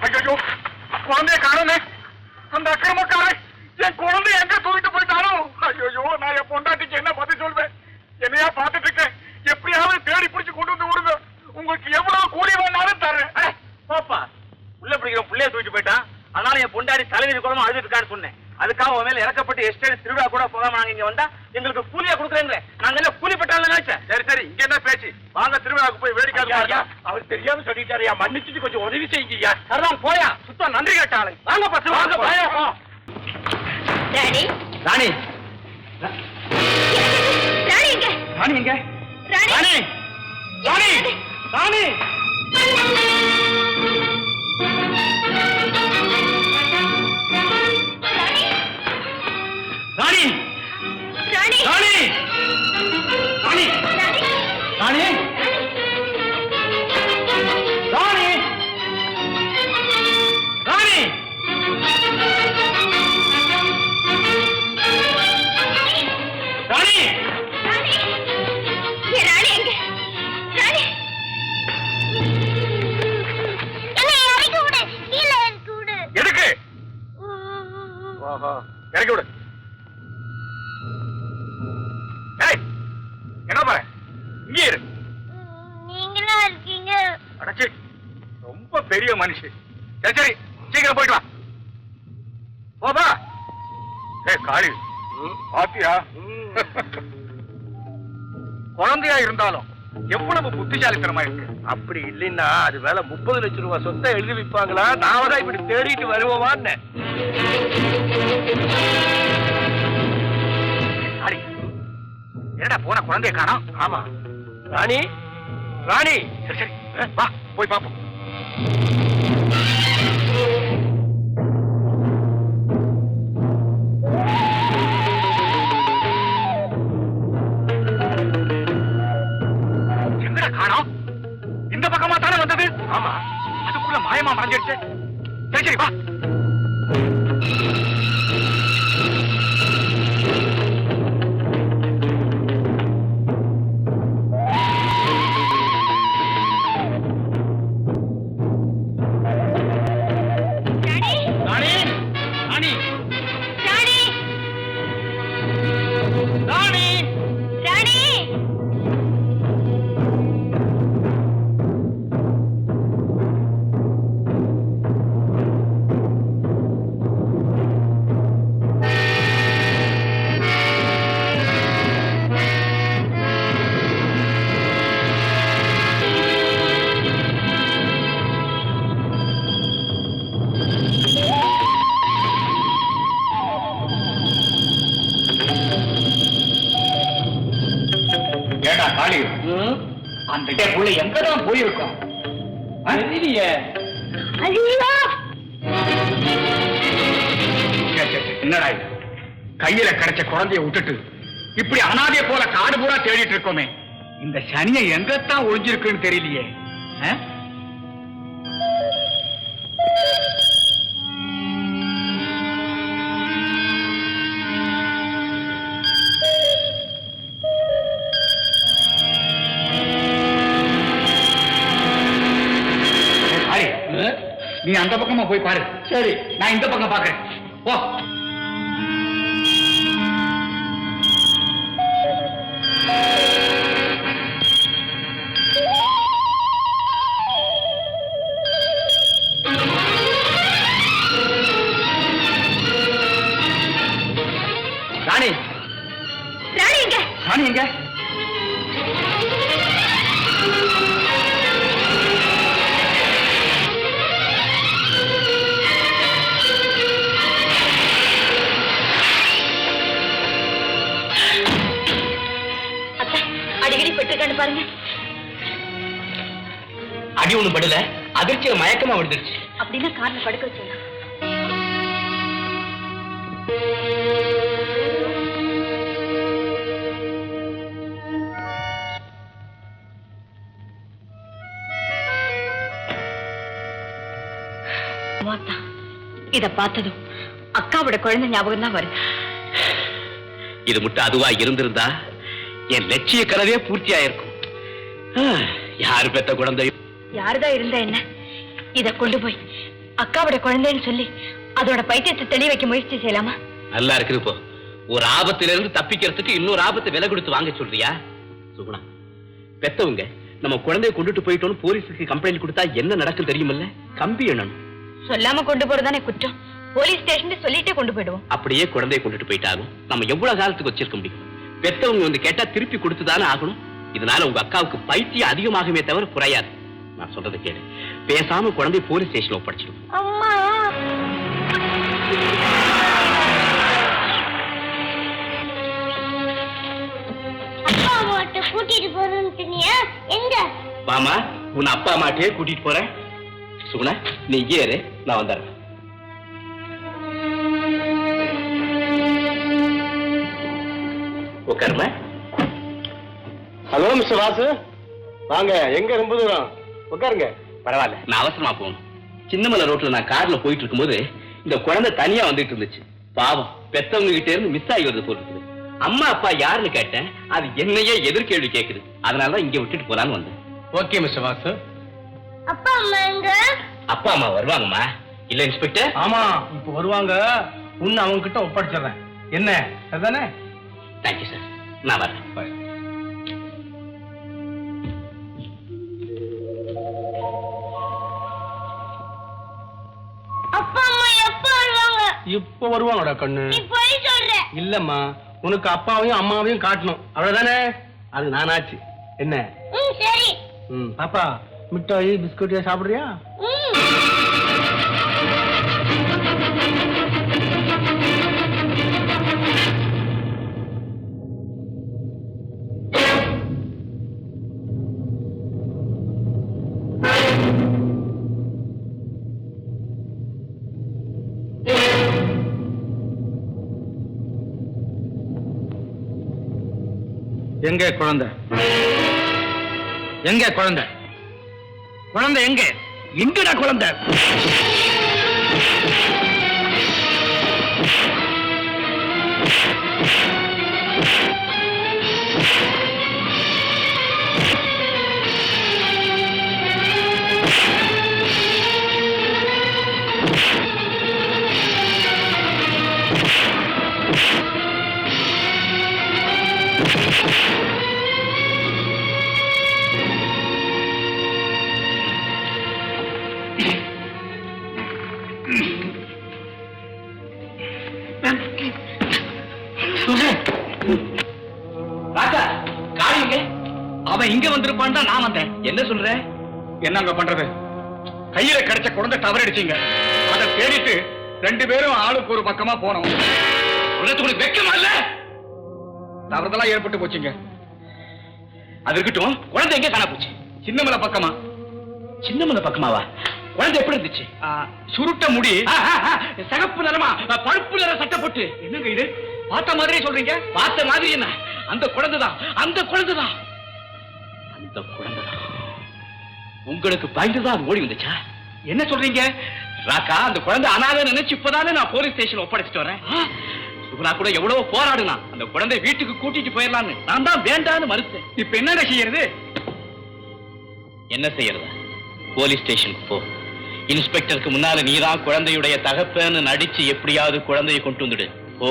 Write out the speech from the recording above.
ஐயோ, குழந்தைய காணோமே. அந்த அக்கிரமக்காரன் என் குழந்தை எங்க தூக்கிட்டு போயிட்டானோ? ஐயோ, நான் என் பொண்டாட்டிக்கு என்ன பதில் சொல்வேன்? என்னையா பார்த்துட்டு இருக்கேன். எப்படியாவது தேடி பிடிச்சு கொண்டு வந்து விடுங்க. உங்களுக்கு எவ்வளவு கூலி வேணாலும் தரேன். பாப்பா, உள்ள பிடிக்கிற பிள்ளைய தூக்கிட்டு போயிட்டான். அதனால என் பொண்டாடி தலைவிதி குளமா அழுதுட்டு இருக்கான்னு சொன்னேன். அதுக்காக உன் மேல இறக்கப்பட்டு எஸ்டேட் திருவிழா கூட போகாம நாங்க இங்க வந்தா எங்களுக்கு கூலியா கொடுக்குறேங்களே. நாங்க என்ன கூலி பெற்றாலும் நினைச்சேன். சரி சரி, இங்க என்ன பேச்சு? வாங்க திருவிழாவுக்கு போய் வேடிக்கை. அவர் தெரியாம சொல்லிட்டாருயா, மன்னிச்சுட்டு கொஞ்சம் உதவி செய்யுங்கய்யா. சரிதான், போயா. சுத்தம் நன்றி கேட்டாளு. வாங்க பத்து வாங்க போயா. ராணி ராணி ராணி எங்க? ராணி எங்க? ராணி ராணி ராணி ராணி ராணி ராணி ராணி ராணி ராணி ராணி ராணி ராணி எங்க? ராணி என்னை இறக்கி விடு. கீழே இறக்கி விடு. எதுக்கு? இறக்கி விடு. ஏய், என்ன பாரு, இங்கே இரு. நீங்களா இருக்கீங்க? அடச்சி, ரொம்ப பெரிய மனுஷி. சரி சரி, சீக்கிரம் போயிட்டு வா. போபா. ஏய் காளி, பாத்தியா? குழந்தையா இருந்தாலும் எவ்வளவு புத்திசாலித்தனமா இருக்கு. அப்படி இல்லைன்னா அது வேலை 30 லட்சம் ரூபாய் சொத்தை எழுதி வைப்பாங்களா? நாம தான் இப்படி தேடிட்டு வருவோமான்னு. காளி, என்னடா போன குழந்தைய காணோம்? ஆமா. ராணி ராணி, சரி சரி, வா போய் பாப்போம். எங்கடா காணோம்? இந்த பக்கமா தானே வந்தது? ஆமா. அதுக்குள்ள மாயமா மறைஞ்சிருச்சு. சரி சரி, வா. ராணி ராணி ராணி ராணி ராணி ஏடா காளி, அந்த புள்ள எங்கதான் போயிருக்கோம்? தெரியலையே. ஐயோ என்னடா இது? கையில கிடைச்ச குழந்தைய விட்டுட்டு இப்படி அனாதைய போல காடு பூரா தேடிட்டு இருக்கோமே. இந்த சனியை எங்கத்தான் ஒளிஞ்சிருக்குன்னு தெரியலையே. நீ அந்த பக்கமா போய் பாரு. சரி, நான் இந்த பக்கம் பாக்குறேன். போ. ராணி ராணி எங்க? ராணி எங்க? அடிக்கடி பெற்றுக்கான்னு பாருங்க. அடி ஒண்ணு படல, அதிர்ச்சியில மயக்கமா விழுந்துருச்சு. அப்படின்னா கார்ல படுக்க வச்சிடலாம். இத பார்த்ததும் அக்காவோட குழந்தை ஞாபகம் தான் வருது. இது மட்டும் அதுவா இருந்திருந்தா என் லட்சிய கனவே பூர்த்தி ஆயிருக்கும். யாரு பெத்த குழந்தை? யாருதான் இருந்தா என்ன? இத கொண்டு போய் அக்காவோட குழந்தைன்னு சொல்லி அதோட பைத்தியத்தை தெளிய வைக்க முயற்சி செய்யலாமா? நல்லா இருக்குது இப்போ. ஒரு ஆபத்தில இருந்து தப்பிக்கிறதுக்கு இன்னொரு ஆபத்தை விலை கொடுத்து வாங்க சொல்றியா? சுகுணா, பெத்தவங்க நம்ம குழந்தைய கொண்டுட்டு போயிட்டோம்னு போலீஸுக்கு கம்ப்ளைண்ட் கொடுத்தா என்ன நடக்கும் தெரியுமில்ல? கம்பி எண்ணணும். சொல்லாம கொண்டு போறதானே குற்றம். போலீஸ் ஸ்டேஷன் சொல்லிட்டே கொண்டு போயிடுவோம். அப்படியே குழந்தைய கொண்டுட்டு போயிட்டாலும் நம்ம எவ்வளவு காலத்துக்கு வச்சிருக்க முடியும்? பெத்தவங்க வந்து கேட்டா திருப்பி கொடுத்துதானே ஆகணும். இதனால உங்க அக்காவுக்கு பைத்தியம் அதிகமாகவே தவிர குறையாது. நான் சொல்றதை கேளு. பேசாம குழந்தை போலீஸ் ஸ்டேஷன்ல ஒப்படைச்சிடும். அம்மா அப்பா அம்மாட்ட கூட்டிட்டு போறேன்னு எங்க? மாமா, உன் அப்பா அம்மாட்டையே கூட்டிட்டு போறேன். சுகுணா, நீ இங்கே இரு, நான் வந்துடுறேன். உட்காருமா. ஹலோ மிஸ்டர் வாசு, வாங்க. எங்க ரொம்ப தூரம்? உட்காருங்க. பரவாயில்ல, நான் அவசரமா போகணும். சின்னமலை ரோட்ல நான் கார்ல போயிட்டு இருக்கும்போது இந்த குழந்தை தனியா வந்துட்டு இருந்துச்சு. பாவம், பெத்தவங்க கிட்ட இருந்து மிஸ் ஆகி வருது போல இருக்குது. அம்மா அப்பா யாருன்னு கேட்டேன், அது என்னையே எதிர்கேள்வி கேக்குது. அதனாலதான் இங்க விட்டுட்டு போலான்னு வந்தேன். Okay mister Vasu. அப்பா அம்மா எங்க? அப்பா அம்மா வருவாங்கம்மா. இல்ல இன்ஸ்பெக்டர்? ஆமா, இப்ப வருவாங்க. உன்னை அவங்க கிட்ட ஒப்படைச்சிடுறேன். என்ன அதுதானே? தேங்க்யூ சார், நான் வரேன். அப்பா அம்மா எப்ப வருவாங்க? இப்ப வருவாங்கடா கண்ணு. நீ போய் சொல்ற. இல்லம்மா, உனக்கு அப்பாவையும் அம்மாவையும் காட்டணும், அவ்வளவுதானே? அது நானாச்சு. என்ன? சரி. பாப்பா, மிட்டாய் பிஸ்கட் சாப்பிடுறியா? எங்க குழந்தை? எங்க குழந்தை? குழந்தை எங்க? எங்கடா குழந்தை? அவன் இங்க வந்திருப்பான் தான் நான் வந்தேன். என்ன சொல்ற? என்னங்க பண்றது? கையில கிடைச்ச குழந்தை தவறடிச்சீங்க. அதை தேடிட்டு 2 பேரும் ஆளுக்கு ஒரு பக்கமா போனோம். உனக்கு வெக்கமா இல்ல? தவறுதலா ஏற்பட்டு போச்சுங்க. அது இருக்கட்டும், குழந்தை எங்க காண போச்சு? சின்னமலை பக்கமா. சின்னமலை பக்கமாவா? குழந்தை எப்படி இருந்துச்சு? சுருட்ட முடி, சகப்பு நிறமா, பழுப்பு நிற சட்டை போட்டு. என்னங்க இது? பார்த்த மாதிரியே சொல்றீங்க? பார்த்த மாதிரி என்ன? அந்த குழந்தைதான், அந்த குழந்தைதான், அந்த குழந்தைதான். உங்களுக்கு பயந்துதான் ஓடி வந்துச்சா? என்ன சொல்றீங்க? ராக்கா, அந்த குழந்தை அனாதை நினைச்சு இப்பதானே நான் போலீஸ் ஸ்டேஷன் ஒப்படைச்சிட்டு வரேன். சுகுணா கூட எவ்வளவு போராடுனா அந்த குழந்தை வீட்டுக்கு கூட்டிட்டு போயிடலான்னு. நான் தான் வேண்டான்னு மறுத்தேன். இப்ப என்ன செய்யறது? என்ன செய்யறதா? போலீஸ் ஸ்டேஷனுக்கு போ. இன்ஸ்பெக்டருக்கு முன்னால நீதான் குழந்தையுடைய தகப்பன்னு நடிச்சு எப்படியாவது குழந்தையை கொண்டு வந்துடு. ஓ